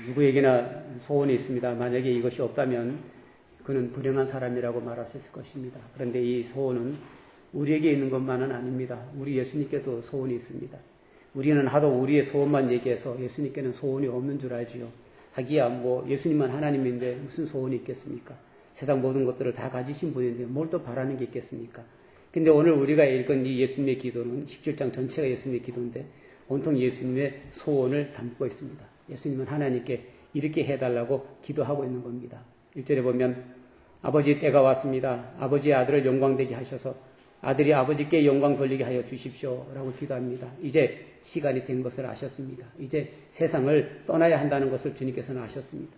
누구에게나 소원이 있습니다. 만약에 이것이 없다면 그는 불행한 사람이라고 말할 수 있을 것입니다. 그런데 이 소원은 우리에게 있는 것만은 아닙니다. 우리 예수님께도 소원이 있습니다. 우리는 하도 우리의 소원만 얘기해서 예수님께는 소원이 없는 줄 알지요. 하기야 예수님만 하나님인데 무슨 소원이 있겠습니까? 세상 모든 것들을 다 가지신 분인데 뭘 또 바라는 게 있겠습니까? 근데 오늘 우리가 읽은 이 예수님의 기도는 17장 전체가 예수님의 기도인데 온통 예수님의 소원을 담고 있습니다. 예수님은 하나님께 이렇게 해달라고 기도하고 있는 겁니다. 1절에 보면 아버지 때가 왔습니다. 아버지의 아들을 영광되게 하셔서 아들이 아버지께 영광 돌리게 하여 주십시오 라고 기도합니다. 이제 시간이 된 것을 아셨습니다. 이제 세상을 떠나야 한다는 것을 주님께서는 아셨습니다.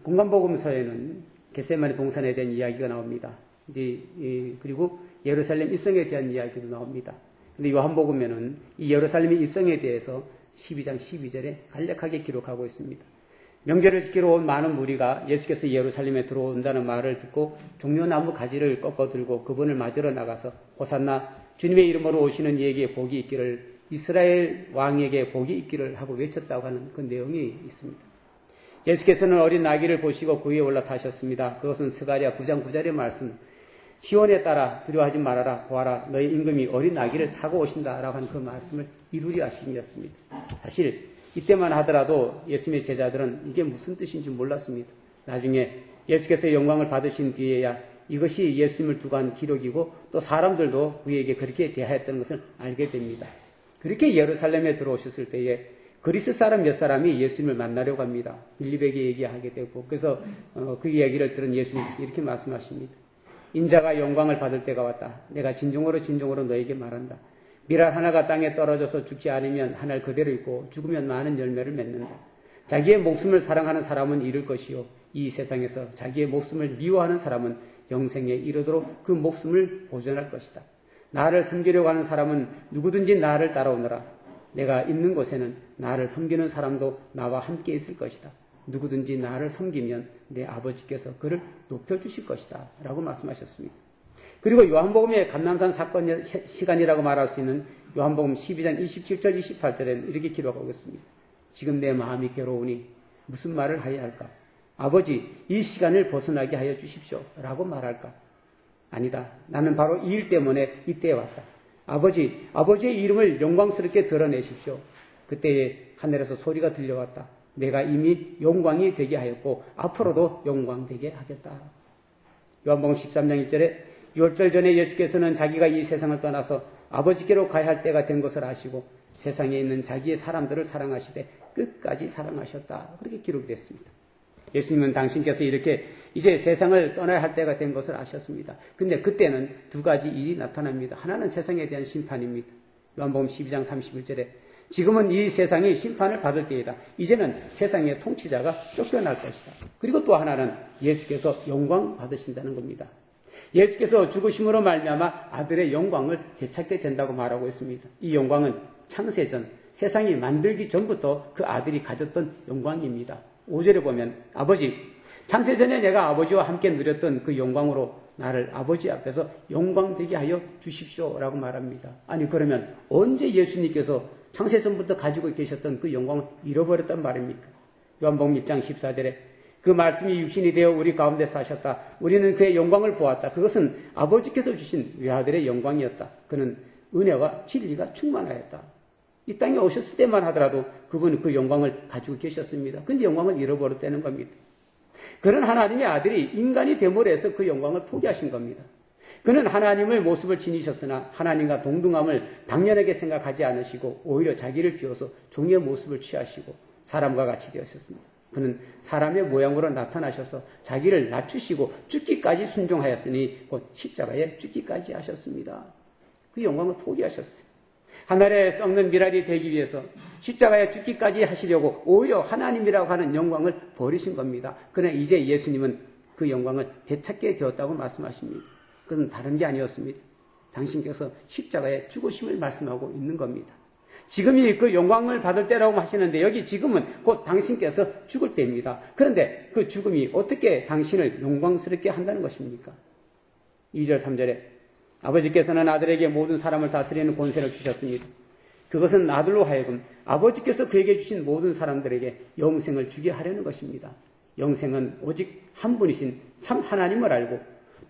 공간복음서에는 겟세마네 동산에 대한 이야기가 나옵니다. 그리고 예루살렘 입성에 대한 이야기도 나옵니다. 근데 요한복음에는 이 예루살렘의 입성에 대해서 12장 12절에 간략하게 기록하고 있습니다. 명절을 지키러 온 많은 무리가 예수께서 예루살렘에 들어온다는 말을 듣고 종려나무 가지를 꺾어 들고 그분을 맞으러 나가서 호산나 주님의 이름으로 오시는 이에게 복이 있기를 이스라엘 왕에게 복이 있기를 하고 외쳤다고 하는 그 내용이 있습니다. 예수께서는 어린 나귀를 보시고 그 위에 올라타셨습니다. 그것은 스가랴 9장 9절의 말씀 시온에 따라 두려워하지 말아라 보아라 너희 임금이 어린 나귀를 타고 오신다라고 하는 그 말씀을 이루려 하심이었습니다. 사실 이때만 하더라도 예수님의 제자들은 이게 무슨 뜻인지 몰랐습니다. 나중에 예수께서 영광을 받으신 뒤에야 이것이 예수님을 두고 한 기록이고 또 사람들도 그에게 그렇게 대하였던 것을 알게 됩니다. 그렇게 예루살렘에 들어오셨을 때에 그리스 사람 몇 사람이 예수님을 만나려고 합니다. 빌립에게 얘기하게 되고 그래서 그 이야기를 들은 예수님께서 이렇게 말씀하십니다. 인자가 영광을 받을 때가 왔다. 내가 진정으로 너에게 말한다. 밀알 하나가 땅에 떨어져서 죽지 않으면 한 알 그대로 있고 죽으면 많은 열매를 맺는다. 자기의 목숨을 사랑하는 사람은 잃을 것이요 이 세상에서 자기의 목숨을 미워하는 사람은 영생에 이르도록 그 목숨을 보존할 것이다. 나를 섬기려고 하는 사람은 누구든지 나를 따라오너라. 내가 있는 곳에는 나를 섬기는 사람도 나와 함께 있을 것이다. 누구든지 나를 섬기면 내 아버지께서 그를 높여주실 것이다 라고 말씀하셨습니다. 그리고 요한복음의 감람산 사건 시간이라고 말할 수 있는 요한복음 12장 27절 28절에는 이렇게 기록하고 있습니다. 지금 내 마음이 괴로우니 무슨 말을 하여야 할까? 아버지 이 시간을 벗어나게 하여 주십시오 라고 말할까? 아니다. 나는 바로 이 일 때문에 이때에 왔다. 아버지의 이름을 영광스럽게 드러내십시오. 그때에 하늘에서 소리가 들려왔다. 내가 이미 영광이 되게 하였고 앞으로도 영광되게 하겠다. 요한복음 13장 1절에 6절 전에 예수께서는 자기가 이 세상을 떠나서 아버지께로 가야 할 때가 된 것을 아시고 세상에 있는 자기의 사람들을 사랑하시되 끝까지 사랑하셨다. 그렇게 기록이 됐습니다. 예수님은 당신께서 이렇게 이제 세상을 떠나야 할 때가 된 것을 아셨습니다. 근데 그때는 두 가지 일이 나타납니다. 하나는 세상에 대한 심판입니다. 요한복음 12장 31절에 지금은 이 세상이 심판을 받을 때이다. 이제는 세상의 통치자가 쫓겨날 것이다. 그리고 또 하나는 예수께서 영광 받으신다는 겁니다. 예수께서 죽으심으로 말미암아 아들의 영광을 되찾게 된다고 말하고 있습니다. 이 영광은 창세전 세상이 만들기 전부터 그 아들이 가졌던 영광입니다. 5절에 보면 아버지 창세전에 내가 아버지와 함께 누렸던 그 영광으로 나를 아버지 앞에서 영광되게 하여 주십시오 라고 말합니다. 아니 그러면 언제 예수님께서 창세전부터 가지고 계셨던 그 영광을 잃어버렸단 말입니까? 요한복음 1장 14절에 그 말씀이 육신이 되어 우리 가운데 사셨다. 우리는 그의 영광을 보았다. 그것은 아버지께서 주신 외아들의 영광이었다. 그는 은혜와 진리가 충만하였다. 이 땅에 오셨을 때만 하더라도 그분은 그 영광을 가지고 계셨습니다. 그런데 영광을 잃어버렸다는 겁니다. 그런 하나님의 아들이 인간이 됨으로 해서 그 영광을 포기하신 겁니다. 그는 하나님의 모습을 지니셨으나 하나님과 동등함을 당연하게 생각하지 않으시고 오히려 자기를 비워서 종의 모습을 취하시고 사람과 같이 되었습니다. 그는 사람의 모양으로 나타나셔서 자기를 낮추시고 죽기까지 순종하였으니 곧 십자가에 죽기까지 하셨습니다. 그 영광을 포기하셨어요. 하늘에 썩는 밀알이 되기 위해서 십자가에 죽기까지 하시려고 오히려 하나님이라고 하는 영광을 버리신 겁니다. 그러나 이제 예수님은 그 영광을 되찾게 되었다고 말씀하십니다. 그것은 다른 게 아니었습니다. 당신께서 십자가에 죽으심을 말씀하고 있는 겁니다. 지금이 그 영광을 받을 때라고 하시는데 여기 지금은 곧 당신께서 죽을 때입니다. 그런데 그 죽음이 어떻게 당신을 영광스럽게 한다는 것입니까? 2절 3절에 아버지께서는 아들에게 모든 사람을 다스리는 권세를 주셨습니다. 그것은 아들로 하여금 아버지께서 그에게 주신 모든 사람들에게 영생을 주게 하려는 것입니다. 영생은 오직 한 분이신 참 하나님을 알고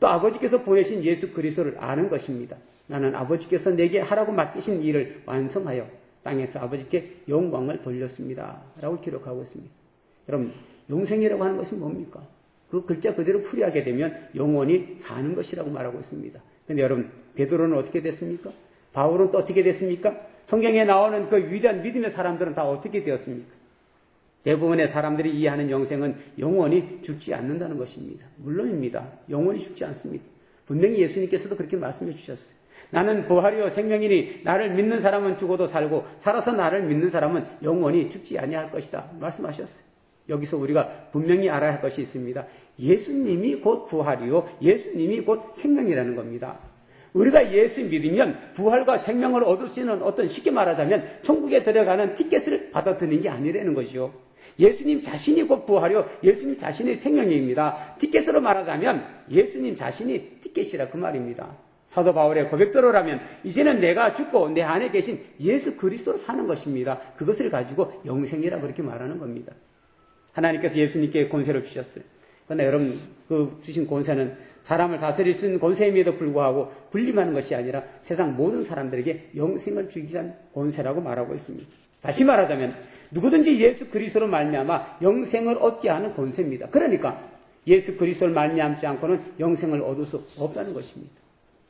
또 아버지께서 보내신 예수 그리스도를 아는 것입니다. 나는 아버지께서 내게 하라고 맡기신 일을 완성하여 땅에서 아버지께 영광을 돌렸습니다. 라고 기록하고 있습니다. 여러분, 영생이라고 하는 것이 뭡니까? 그 글자 그대로 풀이하게 되면 영원히 사는 것이라고 말하고 있습니다. 그런데 여러분, 베드로는 어떻게 됐습니까? 바울은 또 어떻게 됐습니까? 성경에 나오는 그 위대한 믿음의 사람들은 다 어떻게 되었습니까? 대부분의 사람들이 이해하는 영생은 영원히 죽지 않는다는 것입니다. 물론입니다. 영원히 죽지 않습니다. 분명히 예수님께서도 그렇게 말씀해 주셨어요. 나는 부활이요 생명이니 나를 믿는 사람은 죽어도 살고 살아서 나를 믿는 사람은 영원히 죽지 아니할 것이다 말씀하셨어요. 여기서 우리가 분명히 알아야 할 것이 있습니다. 예수님이 곧 부활이요 예수님이 곧 생명이라는 겁니다. 우리가 예수 믿으면 부활과 생명을 얻을 수 있는 어떤 쉽게 말하자면 천국에 들어가는 티켓을 받아들이는 게 아니라는 것이요. 예수님 자신이 곧 부활이요 예수님 자신이 생명입니다. 티켓으로 말하자면 예수님 자신이 티켓이라 그 말입니다. 사도 바울의 고백대로라면 이제는 내가 죽고 내 안에 계신 예수 그리스도로 사는 것입니다. 그것을 가지고 영생이라고 그렇게 말하는 겁니다. 하나님께서 예수님께 권세를 주셨어요. 그러나 여러분 그 주신 권세는 사람을 다스릴 수 있는 권세임에도 불구하고 군림하는 것이 아니라 세상 모든 사람들에게 영생을 주기 위한 권세라고 말하고 있습니다. 다시 말하자면 누구든지 예수 그리스도로 말미암아 영생을 얻게 하는 권세입니다. 그러니까 예수 그리스도를 말미암지 않고는 영생을 얻을 수 없다는 것입니다.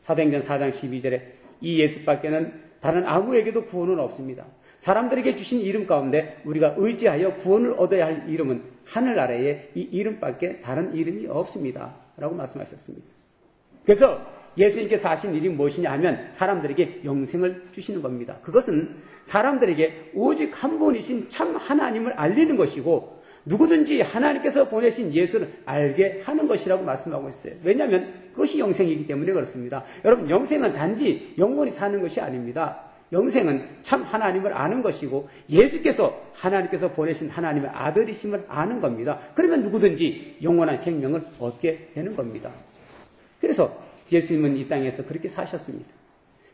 사도행전 4장 12절에 이 예수밖에는 다른 아무에게도 구원은 없습니다. 사람들에게 주신 이름 가운데 우리가 의지하여 구원을 얻어야 할 이름은 하늘나라에 이 이름밖에 다른 이름이 없습니다. 라고 말씀하셨습니다. 그래서 예수님께서 하신 일이 무엇이냐 하면 사람들에게 영생을 주시는 겁니다. 그것은 사람들에게 오직 한 분이신 참 하나님을 알리는 것이고 누구든지 하나님께서 보내신 예수를 알게 하는 것이라고 말씀하고 있어요. 왜냐하면 그것이 영생이기 때문에 그렇습니다. 여러분 영생은 단지 영원히 사는 것이 아닙니다. 영생은 참 하나님을 아는 것이고 예수께서 하나님께서 보내신 하나님의 아들이심을 아는 겁니다. 그러면 누구든지 영원한 생명을 얻게 되는 겁니다. 그래서 예수님은 이 땅에서 그렇게 사셨습니다.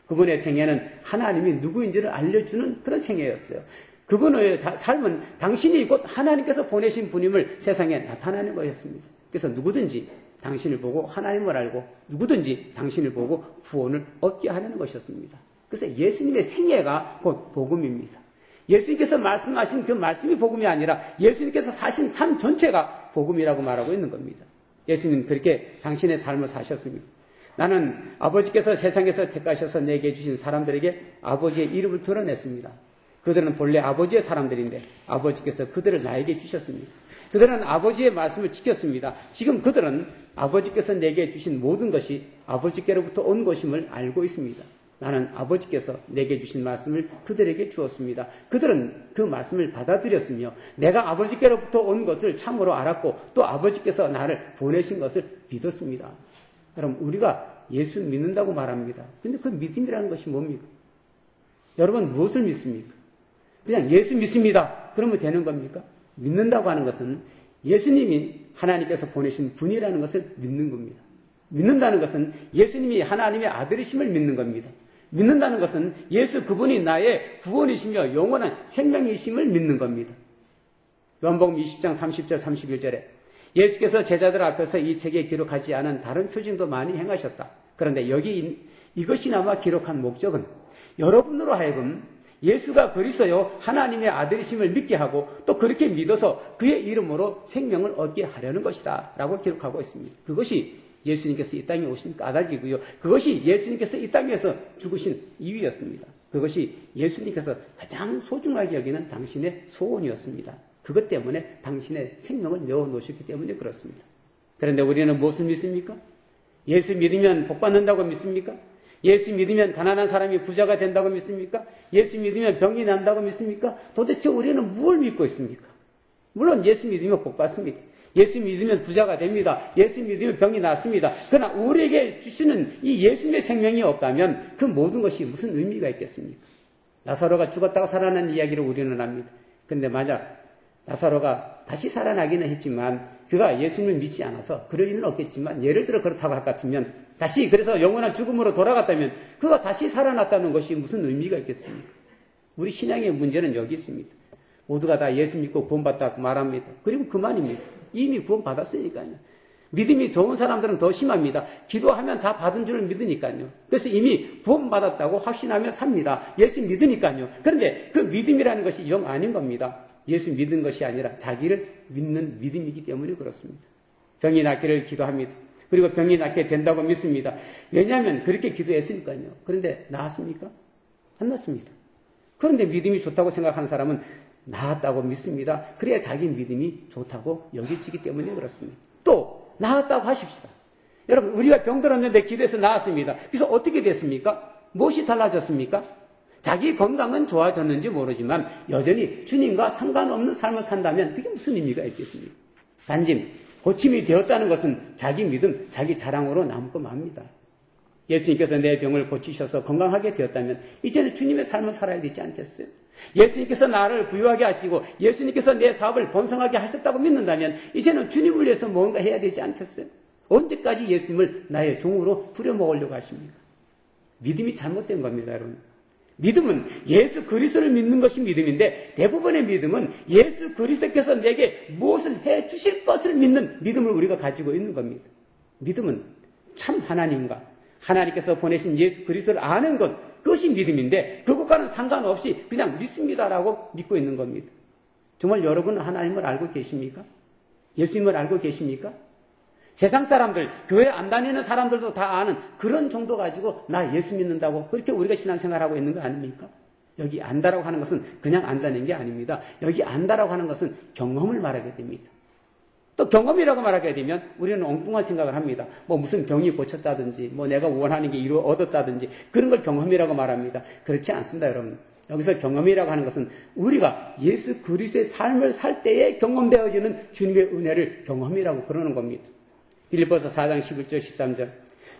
그분의 생애는 하나님이 누구인지를 알려주는 그런 생애였어요. 그분의 삶은 당신이 곧 하나님께서 보내신 분임을 세상에 나타나는 것이었습니다. 그래서 누구든지 당신을 보고 하나님을 알고 누구든지 당신을 보고 구원을 얻게 하려는 것이었습니다. 그래서 예수님의 생애가 곧 복음입니다. 예수님께서 말씀하신 그 말씀이 복음이 아니라 예수님께서 사신 삶 전체가 복음이라고 말하고 있는 겁니다. 예수님은 그렇게 당신의 삶을 사셨습니다. 나는 아버지께서 세상에서 택하셔서 내게 주신 사람들에게 아버지의 이름을 드러냈습니다. 그들은 본래 아버지의 사람들인데 아버지께서 그들을 나에게 주셨습니다. 그들은 아버지의 말씀을 지켰습니다. 지금 그들은 아버지께서 내게 주신 모든 것이 아버지께로부터 온 것임을 알고 있습니다. 나는 아버지께서 내게 주신 말씀을 그들에게 주었습니다. 그들은 그 말씀을 받아들였으며 내가 아버지께로부터 온 것을 참으로 알았고 또 아버지께서 나를 보내신 것을 믿었습니다. 여러분 우리가 예수 믿는다고 말합니다. 근데 그 믿음이라는 것이 뭡니까? 여러분 무엇을 믿습니까? 그냥 예수 믿습니다. 그러면 되는 겁니까? 믿는다고 하는 것은 예수님이 하나님께서 보내신 분이라는 것을 믿는 겁니다. 믿는다는 것은 예수님이 하나님의 아들이심을 믿는 겁니다. 믿는다는 것은 예수 그분이 나의 구원이시며 영원한 생명이심을 믿는 겁니다. 요한복음 20장 30절 31절에 예수께서 제자들 앞에서 이 책에 기록하지 않은 다른 표징도 많이 행하셨다. 그런데 여기 이것이나마 기록한 목적은 여러분으로 하여금 예수가 그리스도요 하나님의 아들이심을 믿게 하고 또 그렇게 믿어서 그의 이름으로 생명을 얻게 하려는 것이다 라고 기록하고 있습니다. 그것이 예수님께서 이 땅에 오신 까닭이고요. 그것이 예수님께서 이 땅에서 죽으신 이유였습니다. 그것이 예수님께서 가장 소중하게 여기는 당신의 소원이었습니다. 그것 때문에 당신의 생명을 내어놓으셨기 때문에 그렇습니다. 그런데 우리는 무엇을 믿습니까? 예수 믿으면 복 받는다고 믿습니까? 예수 믿으면 가난한 사람이 부자가 된다고 믿습니까? 예수 믿으면 병이 난다고 믿습니까? 도대체 우리는 무엇을 믿고 있습니까? 물론 예수 믿으면 복 받습니다. 예수 믿으면 부자가 됩니다. 예수 믿으면 병이 낫습니다. 그러나 우리에게 주시는 이 예수님의 생명이 없다면 그 모든 것이 무슨 의미가 있겠습니까? 나사로가 죽었다가 살아난 이야기를 우리는 합니다. 그런데 만약 나사로가 다시 살아나기는 했지만 그가 예수님을 믿지 않아서 그럴 일은 없겠지만 예를 들어 그렇다고 할 것 같으면 다시 그래서 영원한 죽음으로 돌아갔다면 그가 다시 살아났다는 것이 무슨 의미가 있겠습니까? 우리 신앙의 문제는 여기 있습니다. 모두가 다 예수 믿고 구원받았다고 말합니다. 그리고 그만입니다. 이미 구원받았으니까요. 믿음이 좋은 사람들은 더 심합니다. 기도하면 다 받은 줄을 믿으니까요. 그래서 이미 구원받았다고 확신하며 삽니다. 예수 믿으니까요. 그런데 그 믿음이라는 것이 영 아닌 겁니다. 예수 믿은 것이 아니라 자기를 믿는 믿음이기 때문에 그렇습니다. 병이 낫기를 기도합니다. 그리고 병이 낫게 된다고 믿습니다. 왜냐하면 그렇게 기도했으니까요. 그런데 나았습니까? 안 낫습니다. 그런데 믿음이 좋다고 생각하는 사람은 나았다고 믿습니다. 그래야 자기 믿음이 좋다고 여겨지기 때문에 그렇습니다. 또 나았다고 하십시다. 여러분, 우리가 병들었는데 기도해서 나았습니다. 그래서 어떻게 됐습니까? 무엇이 달라졌습니까? 자기 건강은 좋아졌는지 모르지만 여전히 주님과 상관없는 삶을 산다면 그게 무슨 의미가 있겠습니까? 단지 고침이 되었다는 것은 자기 믿음, 자기 자랑으로 남고 맙니다. 예수님께서 내 병을 고치셔서 건강하게 되었다면 이제는 주님의 삶을 살아야 되지 않겠어요? 예수님께서 나를 부유하게 하시고 예수님께서 내 사업을 번성하게 하셨다고 믿는다면 이제는 주님을 위해서 뭔가 해야 되지 않겠어요? 언제까지 예수님을 나의 종으로 부려먹으려고 하십니까? 믿음이 잘못된 겁니다, 여러분. 믿음은 예수 그리스도를 믿는 것이 믿음인데 대부분의 믿음은 예수 그리스도께서 내게 무엇을 해 주실 것을 믿는 믿음을 우리가 가지고 있는 겁니다. 믿음은 참 하나님께서 보내신 예수 그리스도를 아는 것, 그것이 믿음인데 그것과는 상관없이 그냥 믿습니다라고 믿고 있는 겁니다. 정말 여러분은 하나님을 알고 계십니까? 예수님을 알고 계십니까? 세상 사람들, 교회 안 다니는 사람들도 다 아는 그런 정도 가지고 나 예수 믿는다고 그렇게 우리가 신앙생활하고 있는 거 아닙니까? 여기 안다라고 하는 것은 그냥 안다는 게 아닙니다. 여기 안다라고 하는 것은 경험을 말하게 됩니다. 또 경험이라고 말하게 되면 우리는 엉뚱한 생각을 합니다. 뭐 무슨 병이 고쳤다든지 뭐 내가 원하는 게 얻었다든지 그런 걸 경험이라고 말합니다. 그렇지 않습니다, 여러분. 여기서 경험이라고 하는 것은 우리가 예수 그리스도의 삶을 살 때에 경험되어지는 주님의 은혜를 경험이라고 그러는 겁니다. 빌립보서 4장 11절 13절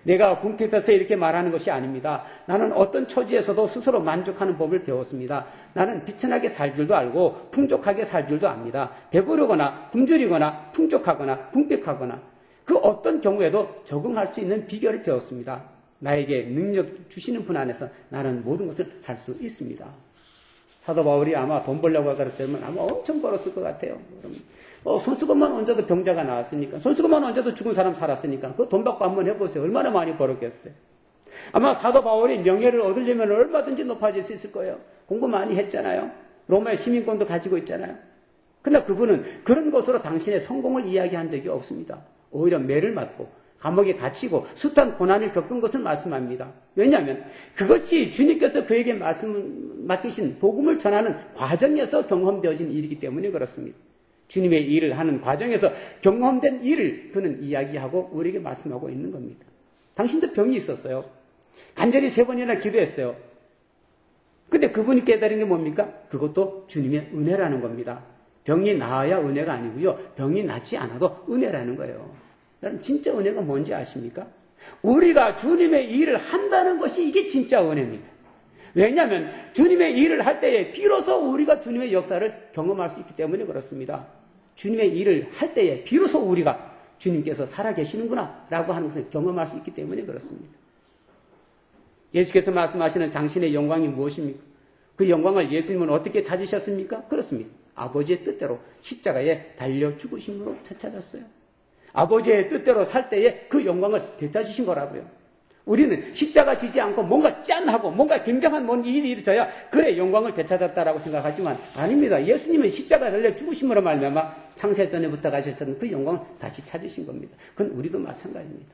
내가 궁핍해서 이렇게 말하는 것이 아닙니다. 나는 어떤 처지에서도 스스로 만족하는 법을 배웠습니다. 나는 비천하게 살 줄도 알고 풍족하게 살 줄도 압니다. 배부르거나 굶주리거나 풍족하거나 궁핍하거나 그 어떤 경우에도 적응할 수 있는 비결을 배웠습니다. 나에게 능력 주시는 분 안에서 나는 모든 것을 할 수 있습니다. 사도 바울이 아마 돈 벌려고 그랬다면 아마 엄청 벌었을 것 같아요. 손수건만 얹어도 병자가 나왔으니까, 손수건만 얹어도 죽은 사람 살았으니까 그 돈 받고 한번 해보세요. 얼마나 많이 벌었겠어요. 아마 사도 바울이 명예를 얻으려면 얼마든지 높아질 수 있을 거예요. 공부 많이 했잖아요. 로마의 시민권도 가지고 있잖아요. 그러나 그분은 그런 것으로 당신의 성공을 이야기한 적이 없습니다. 오히려 매를 맞고 감옥에 갇히고 숱한 고난을 겪은 것을 말씀합니다. 왜냐하면 그것이 주님께서 그에게 맡기신 복음을 전하는 과정에서 경험되어진 일이기 때문에 그렇습니다. 주님의 일을 하는 과정에서 경험된 일을 그는 이야기하고 우리에게 말씀하고 있는 겁니다. 당신도 병이 있었어요. 간절히 3번이나 기도했어요. 근데 그분이 깨달은 게 뭡니까? 그것도 주님의 은혜라는 겁니다. 병이 나아야 은혜가 아니고요. 병이 낫지 않아도 은혜라는 거예요. 여러분 진짜 은혜가 뭔지 아십니까? 우리가 주님의 일을 한다는 것이 이게 진짜 은혜입니다. 왜냐하면 주님의 일을 할 때에 비로소 우리가 주님의 역사를 경험할 수 있기 때문에 그렇습니다. 주님의 일을 할 때에 비로소 우리가 주님께서 살아계시는구나 라고 하는 것을 경험할 수 있기 때문에 그렇습니다. 예수께서 말씀하시는 당신의 영광이 무엇입니까? 그 영광을 예수님은 어떻게 찾으셨습니까? 그렇습니다. 아버지의 뜻대로 십자가에 달려 죽으심으로 찾았어요. 아버지의 뜻대로 살 때에 그 영광을 되찾으신 거라고요. 우리는 십자가 지지 않고 뭔가 짠하고 뭔가 굉장한 뭔 일이 일어져야 그래 영광을 되찾았다라고 생각하지만 아닙니다. 예수님은 십자가 달려 죽으심으로 말미암아 창세전에부터 가셨던 그 영광을 다시 찾으신 겁니다. 그건 우리도 마찬가지입니다.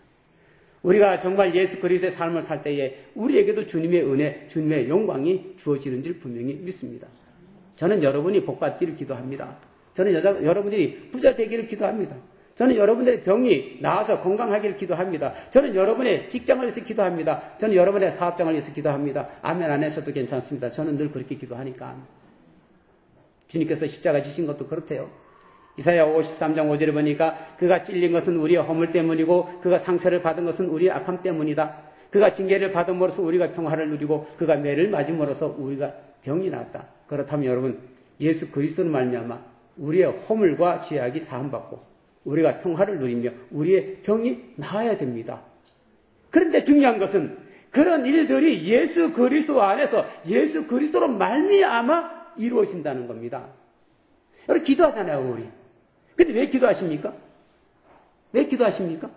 우리가 정말 예수 그리스도의 삶을 살 때에 우리에게도 주님의 은혜, 주님의 영광이 주어지는 줄 분명히 믿습니다. 저는 여러분이 복받기를 기도합니다. 저는 여러분들이 부자 되기를 기도합니다. 저는 여러분들의 병이 나아서 건강하기를 기도합니다. 저는 여러분의 직장을 위해서 기도합니다. 저는 여러분의 사업장을 위해서 기도합니다. 아멘 안 해서도 괜찮습니다. 저는 늘 그렇게 기도하니까. 주님께서 십자가 지신 것도 그렇대요. 이사야 53장 5절에 보니까 그가 찔린 것은 우리의 허물 때문이고 그가 상처를 받은 것은 우리의 악함 때문이다. 그가 징계를 받음으로써 우리가 평화를 누리고 그가 매를 맞음으로써 우리가 병이 났다. 그렇다면 여러분 예수 그리스도로 말미암아 우리의 허물과 죄악이 사함받고 우리가 평화를 누리며 우리의 병이 나아야 됩니다. 그런데 중요한 것은 그런 일들이 예수 그리스도 안에서 예수 그리스도로 말미암아 이루어진다는 겁니다. 여러분 기도하잖아요, 우리. 근데 왜 기도하십니까? 왜 기도하십니까?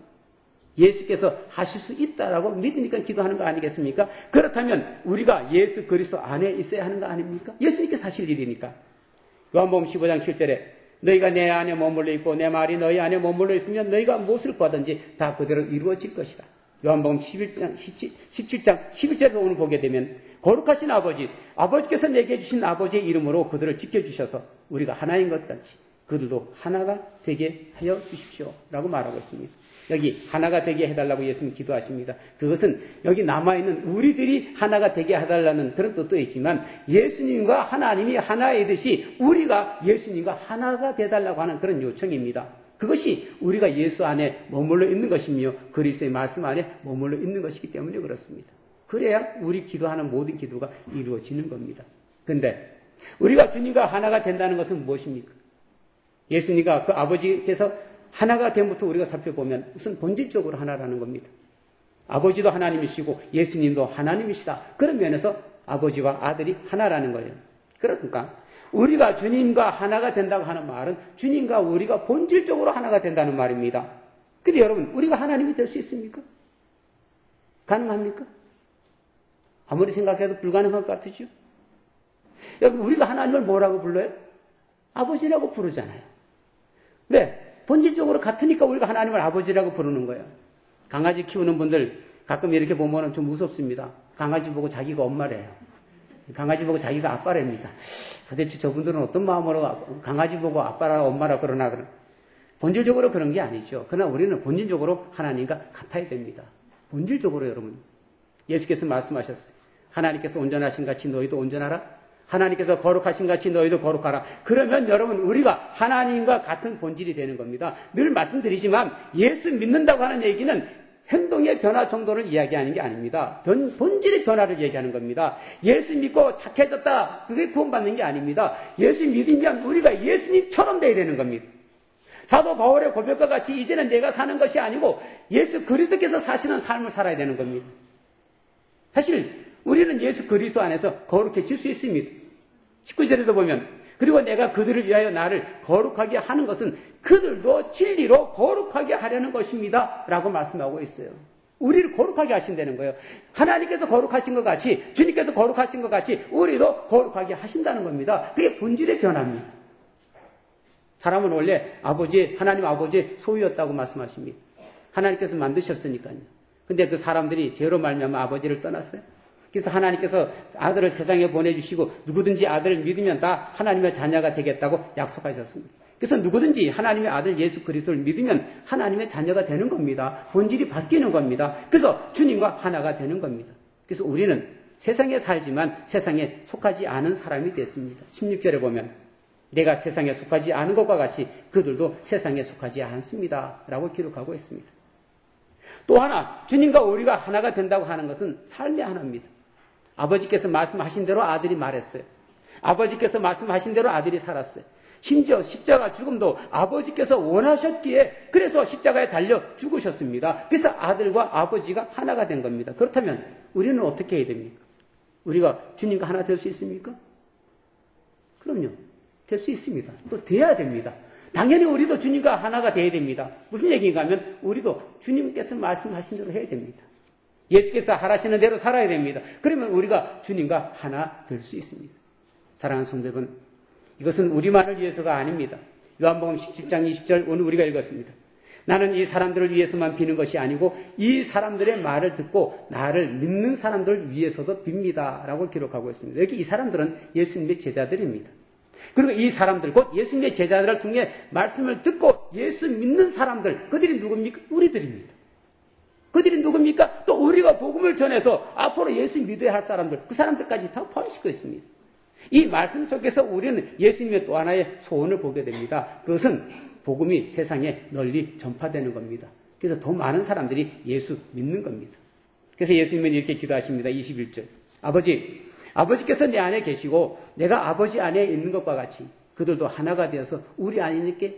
예수께서 하실 수 있다라고 믿으니까 기도하는 거 아니겠습니까? 그렇다면 우리가 예수 그리스도 안에 있어야 하는 거 아닙니까? 예수님께서 하실 일이니까. 요한복음 15장 7절에 너희가 내 안에 머물러 있고 내 말이 너희 안에 머물러 있으면 너희가 무엇을 구하든지 다 그대로 이루어질 것이다. 요한복음 17장 11절에서 오늘 보게 되면 거룩하신 아버지께서 내게 주신 아버지의 이름으로 그들을 지켜주셔서 우리가 하나인 것 같이 그들도 하나가 되게 하여 주십시오 라고 말하고 있습니다. 여기 하나가 되게 해달라고 예수님 기도하십니다. 그것은 여기 남아있는 우리들이 하나가 되게 해달라는 그런 뜻도 있지만 예수님과 하나님이 하나이듯이 우리가 예수님과 하나가 되달라고 하는 그런 요청입니다. 그것이 우리가 예수 안에 머물러 있는 것이며 그리스도의 말씀 안에 머물러 있는 것이기 때문에 그렇습니다. 그래야 우리 기도하는 모든 기도가 이루어지는 겁니다. 그런데 우리가 주님과 하나가 된다는 것은 무엇입니까? 예수님과 그 아버지께서 하나가 됨부터 우리가 살펴보면 우선 본질적으로 하나라는 겁니다. 아버지도 하나님이시고 예수님도 하나님이시다. 그런 면에서 아버지와 아들이 하나라는 거예요. 그러니까 우리가 주님과 하나가 된다고 하는 말은 주님과 우리가 본질적으로 하나가 된다는 말입니다. 근데 여러분 우리가 하나님이 될 수 있습니까? 가능합니까? 아무리 생각해도 불가능할 것 같으죠? 여러분 우리가 하나님을 뭐라고 불러요? 아버지라고 부르잖아요. 왜? 본질적으로 같으니까 우리가 하나님을 아버지라고 부르는 거예요. 강아지 키우는 분들 가끔 이렇게 보면 좀 무섭습니다. 강아지 보고 자기가 엄마래요. 강아지 보고 자기가 아빠랍니다. 도대체 저분들은 어떤 마음으로 강아지 보고 아빠라 엄마라 그러나 본질적으로 그런 게 아니죠. 그러나 우리는 본질적으로 하나님과 같아야 됩니다. 본질적으로 여러분 예수께서 말씀하셨어요. 하나님께서 온전하신 같이 너희도 온전하라. 하나님께서 거룩하신 같이 너희도 거룩하라. 그러면 여러분 우리가 하나님과 같은 본질이 되는 겁니다. 늘 말씀드리지만 예수 믿는다고 하는 얘기는 행동의 변화 정도를 이야기하는 게 아닙니다. 본질의 변화를 얘기하는 겁니다. 예수 믿고 착해졌다. 그게 구원받는 게 아닙니다. 예수 믿으면 우리가 예수님처럼 돼야 되는 겁니다. 사도 바울의 고백과 같이 이제는 내가 사는 것이 아니고 예수 그리스도께서 사시는 삶을 살아야 되는 겁니다. 사실 우리는 예수 그리스도 안에서 거룩해질 수 있습니다. 19절에도 보면 그리고 내가 그들을 위하여 나를 거룩하게 하는 것은 그들도 진리로 거룩하게 하려는 것입니다. 라고 말씀하고 있어요. 우리를 거룩하게 하신다는 거예요. 하나님께서 거룩하신 것 같이 주님께서 거룩하신 것 같이 우리도 거룩하게 하신다는 겁니다. 그게 본질의 변화입니다. 사람은 원래 하나님 아버지의 소유였다고 말씀하십니다. 하나님께서 만드셨으니까요. 근데 그 사람들이 죄로 말미암아 아버지를 떠났어요. 그래서 하나님께서 아들을 세상에 보내주시고 누구든지 아들을 믿으면 다 하나님의 자녀가 되겠다고 약속하셨습니다. 그래서 누구든지 하나님의 아들 예수 그리스도를 믿으면 하나님의 자녀가 되는 겁니다. 본질이 바뀌는 겁니다. 그래서 주님과 하나가 되는 겁니다. 그래서 우리는 세상에 살지만 세상에 속하지 않은 사람이 됐습니다. 16절에 보면 내가 세상에 속하지 않은 것과 같이 그들도 세상에 속하지 않습니다. 라고 기록하고 있습니다. 또 하나 주님과 우리가 하나가 된다고 하는 것은 삶의 하나입니다. 아버지께서 말씀하신 대로 아들이 말했어요. 아버지께서 말씀하신 대로 아들이 살았어요. 심지어 십자가 죽음도 아버지께서 원하셨기에 그래서 십자가에 달려 죽으셨습니다. 그래서 아들과 아버지가 하나가 된 겁니다. 그렇다면 우리는 어떻게 해야 됩니까? 우리가 주님과 하나 될 수 있습니까? 그럼요. 될 수 있습니다. 또 돼야 됩니다. 당연히 우리도 주님과 하나가 돼야 됩니다. 무슨 얘기인가 하면 우리도 주님께서 말씀하신 대로 해야 됩니다. 예수께서 하라시는 대로 살아야 됩니다. 그러면 우리가 주님과 하나 될 수 있습니다. 사랑하는 성도 여러분, 이것은 우리만을 위해서가 아닙니다. 요한복음 17장 20절 오늘 우리가 읽었습니다. 나는 이 사람들을 위해서만 비는 것이 아니고 이 사람들의 말을 듣고 나를 믿는 사람들을 위해서도 빕니다. 라고 기록하고 있습니다. 여기 이 사람들은 예수님의 제자들입니다. 그리고 이 사람들, 곧 예수님의 제자들을 통해 말씀을 듣고 예수 믿는 사람들, 그들이 누굽니까? 우리들입니다. 그들이 누굽니까? 또 우리가 복음을 전해서 앞으로 예수 믿어야 할 사람들, 그 사람들까지 다 포함시키고 있습니다. 이 말씀 속에서 우리는 예수님의 또 하나의 소원을 보게 됩니다. 그것은 복음이 세상에 널리 전파되는 겁니다. 그래서 더 많은 사람들이 예수 믿는 겁니다. 그래서 예수님은 이렇게 기도하십니다. 21절. 아버지께서 내 안에 계시고 내가 아버지 안에 있는 것과 같이 그들도 하나가 되어서 우리 안에 있게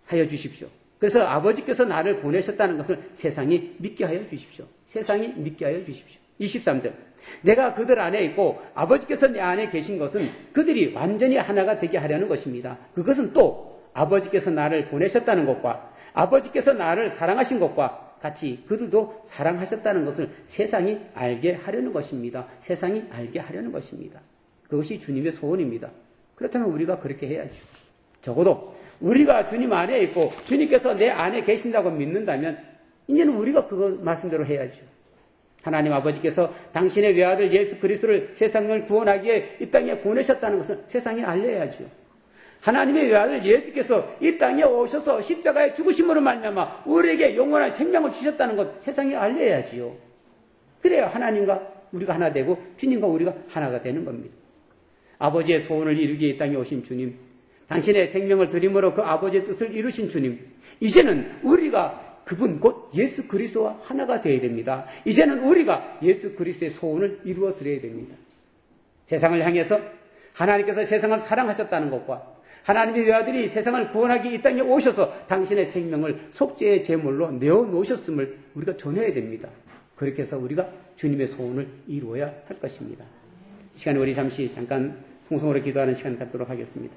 하여 주십시오. 그래서 아버지께서 나를 보내셨다는 것을 세상이 믿게 하여 주십시오. 세상이 믿게 하여 주십시오. 23절. 내가 그들 안에 있고 아버지께서 내 안에 계신 것은 그들이 완전히 하나가 되게 하려는 것입니다. 그것은 또 아버지께서 나를 보내셨다는 것과 아버지께서 나를 사랑하신 것과 같이 그들도 사랑하셨다는 것을 세상이 알게 하려는 것입니다. 세상이 알게 하려는 것입니다. 그것이 주님의 소원입니다. 그렇다면 우리가 그렇게 해야죠. 적어도 우리가 주님 안에 있고 주님께서 내 안에 계신다고 믿는다면 이제는 우리가 그거 말씀대로 해야죠. 하나님 아버지께서 당신의 외아들 예수 그리스도를 세상을 구원하기에 이 땅에 보내셨다는 것을 세상에 알려야죠. 하나님의 외아들 예수께서 이 땅에 오셔서 십자가에 죽으심으로 말미암아 우리에게 영원한 생명을 주셨다는 것 세상에 알려야지요. 그래야 하나님과 우리가 하나 되고 주님과 우리가 하나가 되는 겁니다. 아버지의 소원을 이루기에 이 땅에 오신 주님, 당신의 생명을 드림으로 그 아버지의 뜻을 이루신 주님, 이제는 우리가 그분 곧 예수 그리스도와 하나가 되어야 됩니다. 이제는 우리가 예수 그리스도의 소원을 이루어 드려야 됩니다. 세상을 향해서 하나님께서 세상을 사랑하셨다는 것과 하나님의 외아들이 세상을 구원하기 이 땅에 오셔서 당신의 생명을 속죄의 제물로 내어놓으셨음을 우리가 전해야 됩니다. 그렇게 해서 우리가 주님의 소원을 이루어야 할 것입니다. 이 시간에 우리 잠깐 통성으로 기도하는 시간 갖도록 하겠습니다.